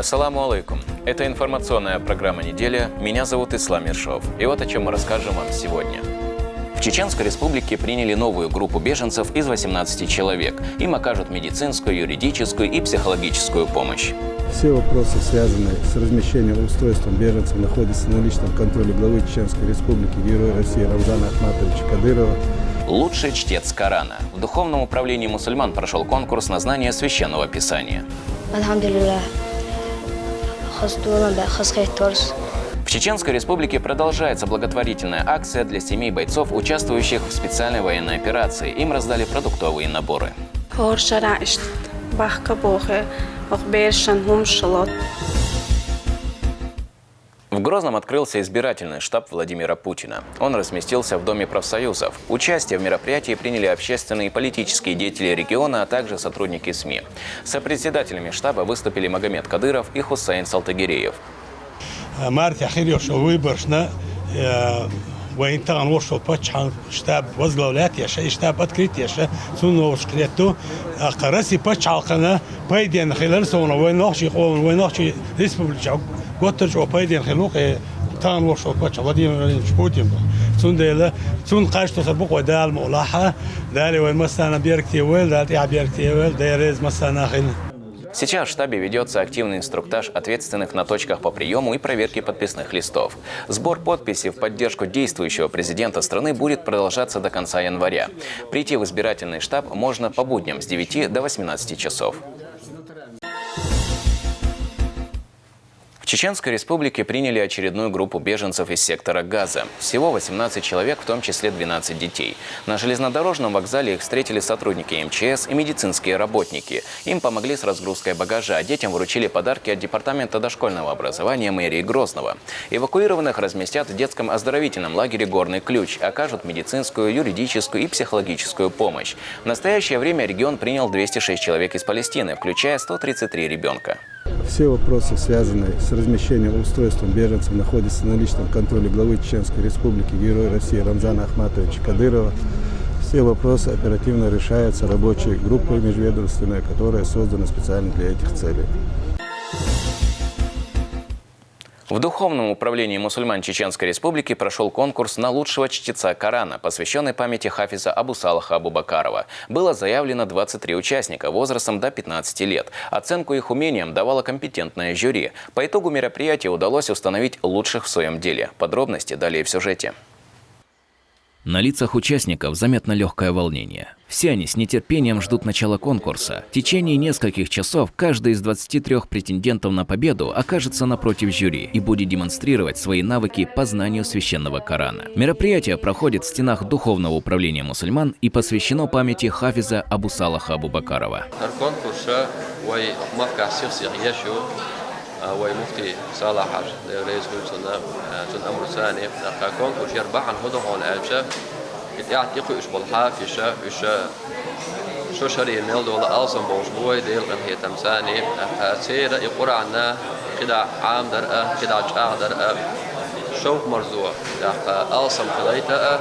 Ассаламу алейкум. Это информационная программа «Неделя». Меня зовут Ислам Ершов. И вот о чем мы расскажем вам сегодня. В Чеченской Республике приняли новую группу беженцев из 18 человек. Им окажут медицинскую, юридическую и психологическую помощь. Все вопросы, связанные с размещением и устройством беженцев, находятся на личном контроле главы Чеченской Республики, Героя России Рамзана Ахматовича Кадырова. Лучший чтец Корана. В Духовном управлении мусульман прошел конкурс на знание Священного Писания. В Чеченской Республике продолжается благотворительная акция для семей бойцов, участвующих в специальной военной операции. Им раздали продуктовые наборы. В Грозном открылся избирательный штаб Владимира Путина. Он разместился в Доме профсоюзов. Участие в мероприятии приняли общественные и политические деятели региона, а также сотрудники СМИ. Сопредседателями штаба выступили Магомед Кадыров и Хусейн Салтагиреев. Сейчас в штабе ведется активный инструктаж ответственных на точках по приему и проверке подписных листов. Сбор подписей в поддержку действующего президента страны будет продолжаться до конца января. Прийти в избирательный штаб можно по будням с 9 до 18 часов. В Чеченской Республике приняли очередную группу беженцев из сектора Газа. Всего 18 человек, в том числе 12 детей. На железнодорожном вокзале их встретили сотрудники МЧС и медицинские работники. Им помогли с разгрузкой багажа, а детям вручили подарки от Департамента дошкольного образования мэрии Грозного. Эвакуированных разместят в детском оздоровительном лагере «Горный ключ», окажут медицинскую, юридическую и психологическую помощь. В настоящее время регион принял 206 человек из Палестины, включая 133 ребенка. Все вопросы, связанные с размещением и устройством беженцев, находятся на личном контроле главы Чеченской Республики, Героя России Рамзана Ахматовича Кадырова. Все вопросы оперативно решаются рабочей группой межведомственной, которая создана специально для этих целей. В Духовном управлении мусульман Чеченской Республики прошел конкурс на лучшего чтеца Корана, посвященный памяти хафиза Абу Салаха Абу-Бакарова. Было заявлено 23 участника возрастом до 15 лет. Оценку их умениям давало компетентное жюри. По итогу мероприятия удалось установить лучших в своем деле. Подробности далее в сюжете. На лицах участников заметно легкое волнение. Все они с нетерпением ждут начала конкурса. В течение нескольких часов каждый из 23 претендентов на победу окажется напротив жюри и будет демонстрировать свои навыки по знанию священного Корана. Мероприятие проходит в стенах Духовного управления мусульман и посвящено памяти хафиза Абу Салаха Абу-Бакарова. ومفتي صالح رئيس كونسلنا تون أمر ثاني نقاكون كوشير بعن هذا هون ألشة يعتقد إيش بالحا في شا شو شري الميل دول ألسن بوشبوي ديل غنية تمساني سير يقرأ عنا كده عام درقة كده عشاء درقة شوف مرزوع ألسن خليته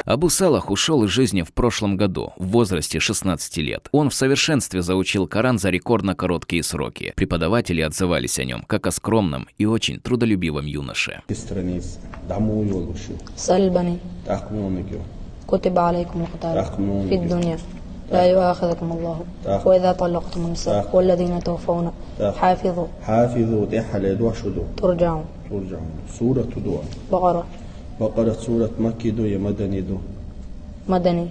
Абу Салах ушел из жизни в прошлом году, в возрасте 16 лет. Он в совершенстве заучил Коран за рекордно короткие сроки. Преподаватели отзывались о нем как о скромном и очень трудолюбивом юноше. لا يؤاخذكم الله وإذا طلقتم النساء والذين توفون حافظوا ترجعون سورة دو بقرة سورة مكي دو يا مدني دو مدني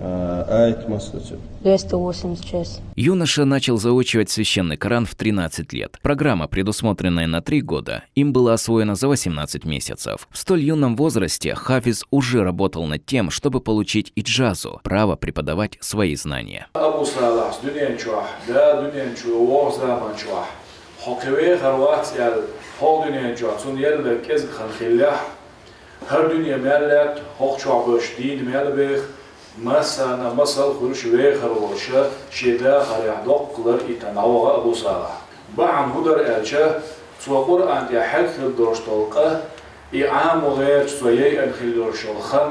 آية مسلسل. Юноша начал заучивать священный Коран в 13 лет. Программа, предусмотренная на 3 года, им была освоена за 18 месяцев. В столь юном возрасте хафиз уже работал над тем, чтобы получить иджазу, право преподавать свои знания. مسنا مسال خروش ويخر وشة شدا خريح دق قدر يتناوغ أبو صالح بعد هدر ألشة سو قرآن يحد الدرش طلقة إعام غير سوية الخل درش الخم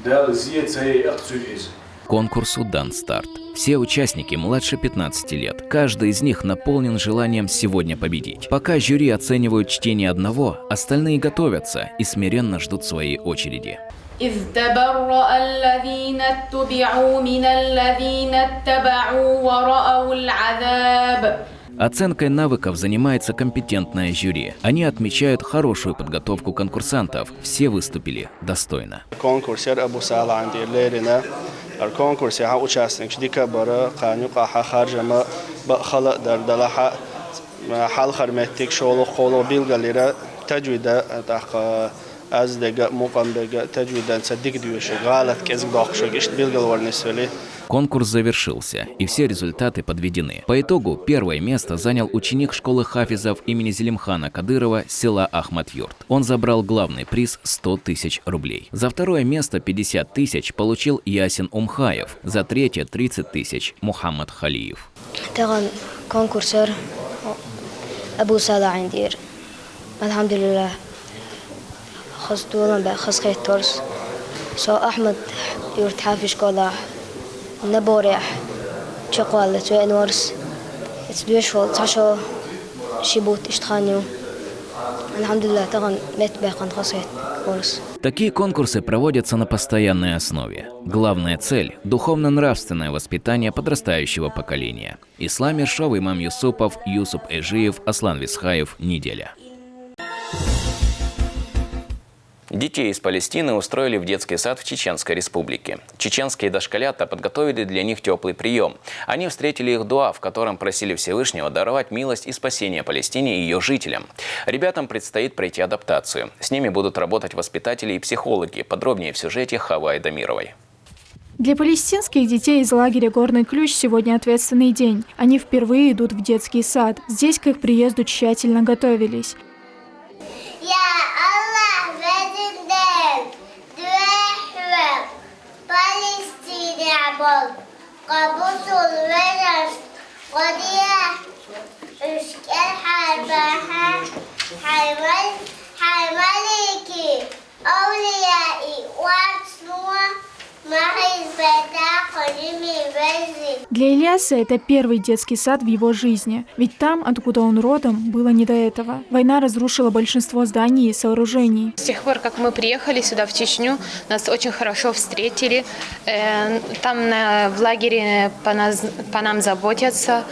دال زيت سي اقتصيز Конкурсу дан старт. Все участники младше 15 лет. Каждый из них наполнен желанием сегодня победить. Пока жюри оценивают чтение одного, остальные готовятся и смиренно ждут своей очереди. إذ تبرأ الذين اتبعوا من الذين اتبعوا ورأوا العذاب. Оценкой навыков занимается компетентное жюри. Они отмечают хорошую подготовку конкурсантов. Все выступили достойно. Конкурс Абу Салах عندي ليرنا الكونكورس يا участник ديك برا قانون قاحة خارجة ما بخلق در دلها حال خرمتك شغل خلو بيلغاليرا تجويد تحق از دقة مقام دقة تجويد نصدق ديوش غلط كذب داخشوا إيش بيلغال ورنسولي. Конкурс завершился, и все результаты подведены. По итогу первое место занял ученик школы хафизов имени Зелимхана Кадырова села Ахмад-Юрт. Он забрал главный приз 100 тысяч рублей. За второе место 50 тысяч получил Ясин Умхаев. За третье 30 тысяч Мухаммад Халиев. конкурсер Абу Салах عندي الحمد لله خصتونا بخصخي تورس سو أحمد يورت حافي شكولا نبوريح شقوالة وإنورس اتدوشول تعشو شيبوت اشتخانيو الحمد لله طبعا مت باقن خصيت ورس. Такие конкурсы проводятся на постоянной основе. Главная цель – духовно-нравственное воспитание подрастающего поколения. Ислам Ершов, Имам Юсупов, Юсуп Эжиев, Аслан Висхаев. Неделя. Детей из Палестины устроили в детский сад в Чеченской Республике. Чеченские дошколята подготовили для них теплый прием. Они встретили их дуа, в котором просили Всевышнего даровать милость и спасение Палестине и ее жителям. Ребятам предстоит пройти адаптацию. С ними будут работать воспитатели и психологи. Подробнее в сюжете Хавы Айдамировой. Для палестинских детей из лагеря «Горный ключ» сегодня ответственный день. Они впервые идут в детский сад. Здесь к их приезду тщательно готовились. Для Ильяса это первый детский сад в его жизни. Ведь там, откуда он родом, было не до этого. Война разрушила большинство зданий и сооружений. С тех пор, как мы приехали сюда, в Чечню, нас очень хорошо встретили. Там в лагере по нам заботятся.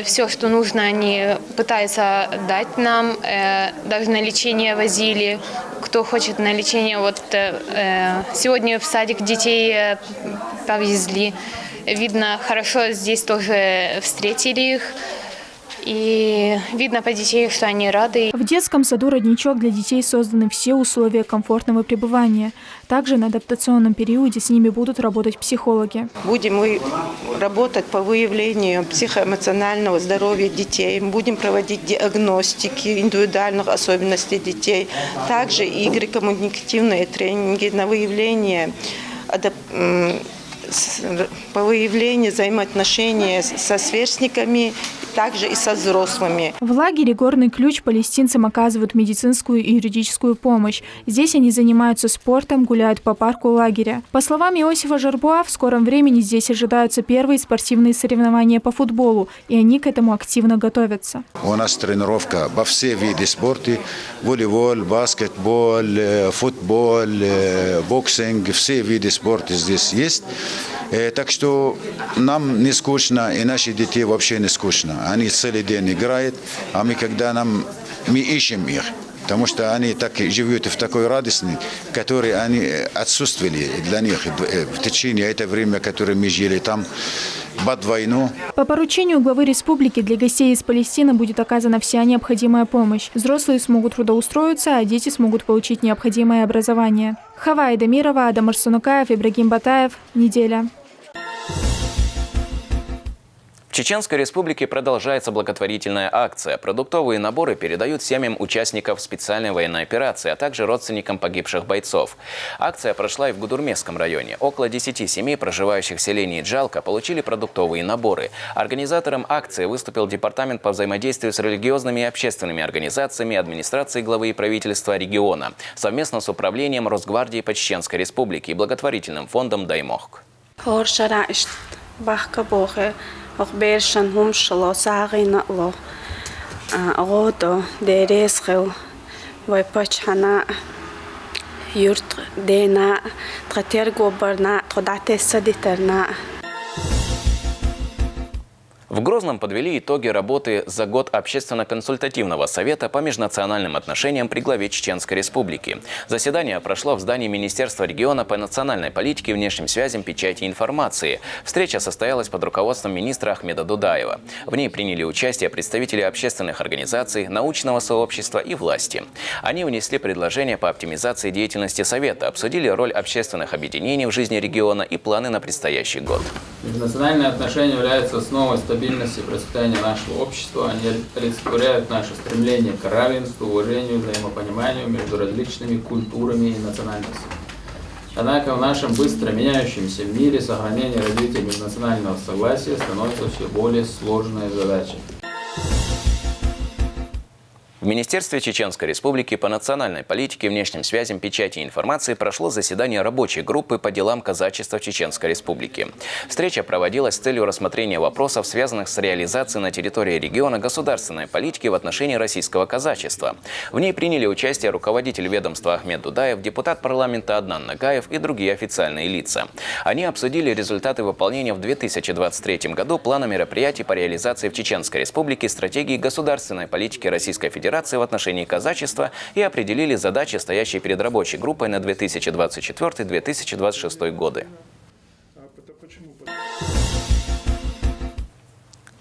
Все, что нужно, они пытаются дать нам. Даже на лечение возили. Кто хочет на лечение, вот сегодня в садик детей повезли. Видно, хорошо здесь тоже встретили их. И видно по детей, что они рады. В детском саду «Родничок» для детей созданы все условия комфортного пребывания. Также на адаптационном периоде с ними будут работать психологи. Будем мы работать по выявлению психоэмоционального здоровья детей. Будем проводить диагностики индивидуальных особенностей детей. Также игры, коммуникативные тренинги на выявление по выявлению взаимоотношений со сверстниками, также и со взрослыми. В лагере «Горный ключ» палестинцам оказывают медицинскую и юридическую помощь. Здесь они занимаются спортом, гуляют по парку лагеря. По словам Иосифа Жарбуа, в скором времени здесь ожидаются первые спортивные соревнования по футболу, и они к этому активно готовятся. У нас тренировка во все виды спорта: волейбол, баскетбол, футбол, боксинг, все виды спорта здесь есть. Так что нам не скучно, и наши дети вообще не скучно. Они целый день играют, а мы ищем их. Потому что они так живут в такой радости, которой они отсутствовали для них в течение этого времени, которое мы жили там под войну. По поручению главы республики для гостей из Палестины будет оказана вся необходимая помощь. Взрослые смогут трудоустроиться, а дети смогут получить необходимое образование. Хава Айдамирова, Адам Арсунукаев, Ибрагим Батаев. Неделя. В Чеченской Республике продолжается благотворительная акция. Продуктовые наборы передают семьям участников специальной военной операции, а также родственникам погибших бойцов. Акция прошла и в Гудурмесском районе. Около 10 семей, проживающих в селении Джалка, получили продуктовые наборы. Организатором акции выступил Департамент по взаимодействию с религиозными и общественными организациями администрации главы и правительства региона совместно с управлением Росгвардии по Чеченской Республике и благотворительным фондом «Даймохк». Хоршара ишт бахка бохе охбершан хумшло сагиналло агото дересхел вайпачхана юрт дена тратергобарна тодатессадитерна. В Грозном подвели итоги работы за год Общественно-консультативного совета по межнациональным отношениям при главе Чеченской Республики. Заседание прошло в здании Министерства региона по национальной политике, внешним связям, печати и информации. Встреча состоялась под руководством министра Ахмеда Дудаева. В ней приняли участие представители общественных организаций, научного сообщества и власти. Они внесли предложения по оптимизации деятельности совета, обсудили роль общественных объединений в жизни региона и планы на предстоящий год. Межнациональные отношения являются основой стабильности и процветания нашего общества. Они олицетворяют наше стремление к равенству, уважению, взаимопониманию между различными культурами и национальностями. Однако в нашем быстро меняющемся мире сохранение и развитие межнационального согласия становится все более сложной задачей. В Министерстве Чеченской Республики по национальной политике, внешним связям, печати и информации прошло заседание рабочей группы по делам казачества в Чеченской Республике. Встреча проводилась с целью рассмотрения вопросов, связанных с реализацией на территории региона государственной политики в отношении российского казачества. В ней приняли участие руководитель ведомства Ахмед Дудаев, депутат парламента Аднан Нагаев и другие официальные лица. Они обсудили результаты выполнения в 2023 году плана мероприятий по реализации в Чеченской Республике стратегии государственной политики Российской Федерации в отношении казачества и определили задачи, стоящие перед рабочей группой на 2024-2026 годы.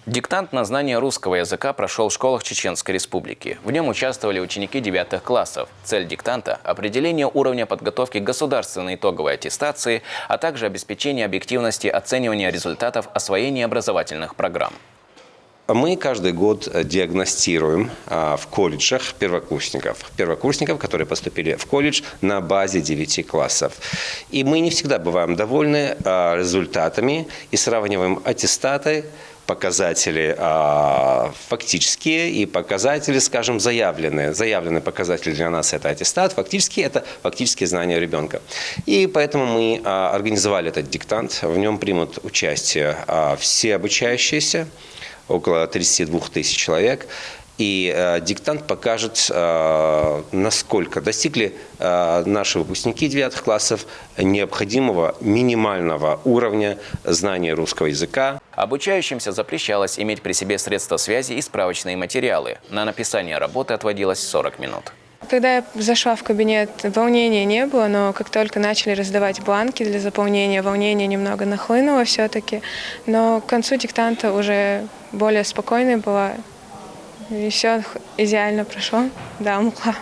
Диктант на знание русского языка прошел в школах Чеченской Республики. В нем участвовали ученики 9 классов. Цель диктанта – определение уровня подготовки к государственной итоговой аттестации, а также обеспечение объективности оценивания результатов освоения образовательных программ. Мы каждый год диагностируем в колледжах первокурсников, которые поступили в колледж на базе 9 классов. И мы не всегда бываем довольны результатами и сравниваем аттестаты, показатели фактические и показатели, скажем, заявленные. Заявленный показатель для нас – это аттестат, это фактические знания ребенка. И поэтому мы организовали этот диктант. В нем примут участие все обучающиеся, около 32 тысяч человек. И диктант покажет, насколько достигли наши выпускники 9 классов необходимого минимального уровня знания русского языка. Обучающимся запрещалось иметь при себе средства связи и справочные материалы. На написание работы отводилось 40 минут. Когда я зашла в кабинет, волнения не было, но как только начали раздавать бланки для заполнения, волнение немного нахлынуло все-таки. Но к концу диктанта уже более спокойной была, и все идеально прошло. Да, мукла.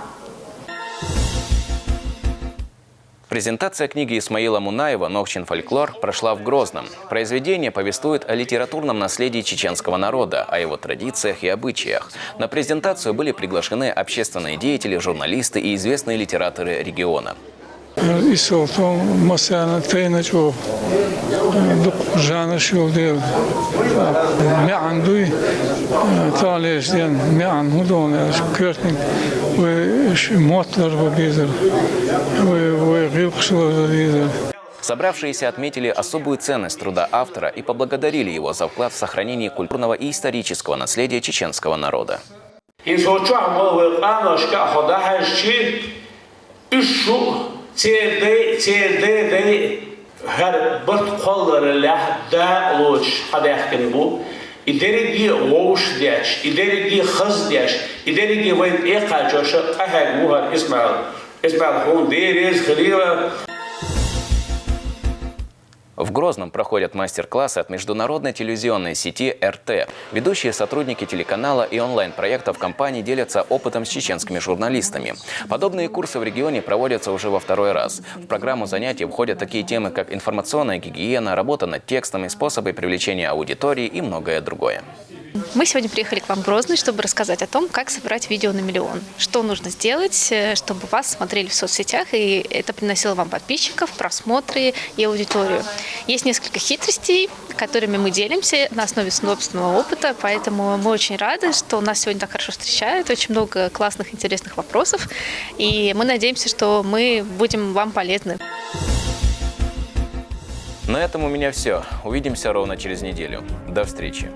Презентация книги Исмаила Мунаева «Нохчин фольклор» прошла в Грозном. Произведение повествует о литературном наследии чеченского народа, о его традициях и обычаях. На презентацию были приглашены общественные деятели, журналисты и известные литераторы региона. Собравшиеся отметили особую ценность труда автора и поблагодарили его за вклад в сохранение культурного и исторического наследия чеченского народа. İderigi oğuş diyeç, İderigi hız diyeç, İderigi ve eka coşa ahag muhar İsmail Хун Дерез Халила. В Грозном проходят мастер-классы от международной телевизионной сети РТ. Ведущие сотрудники телеканала и онлайн-проектов компании делятся опытом с чеченскими журналистами. Подобные курсы в регионе проводятся уже во 2-й раз. В программу занятий входят такие темы, как информационная гигиена, работа над текстами, способы привлечения аудитории и многое другое. Мы сегодня приехали к вам в Грозный, чтобы рассказать о том, как собрать видео на миллион. Что нужно сделать, чтобы вас смотрели в соцсетях, и это приносило вам подписчиков, просмотры и аудиторию. Есть несколько хитростей, которыми мы делимся на основе собственного опыта, поэтому мы очень рады, что нас сегодня так хорошо встречают, очень много классных, интересных вопросов, и мы надеемся, что мы будем вам полезны. На этом у меня все. Увидимся ровно через неделю. До встречи.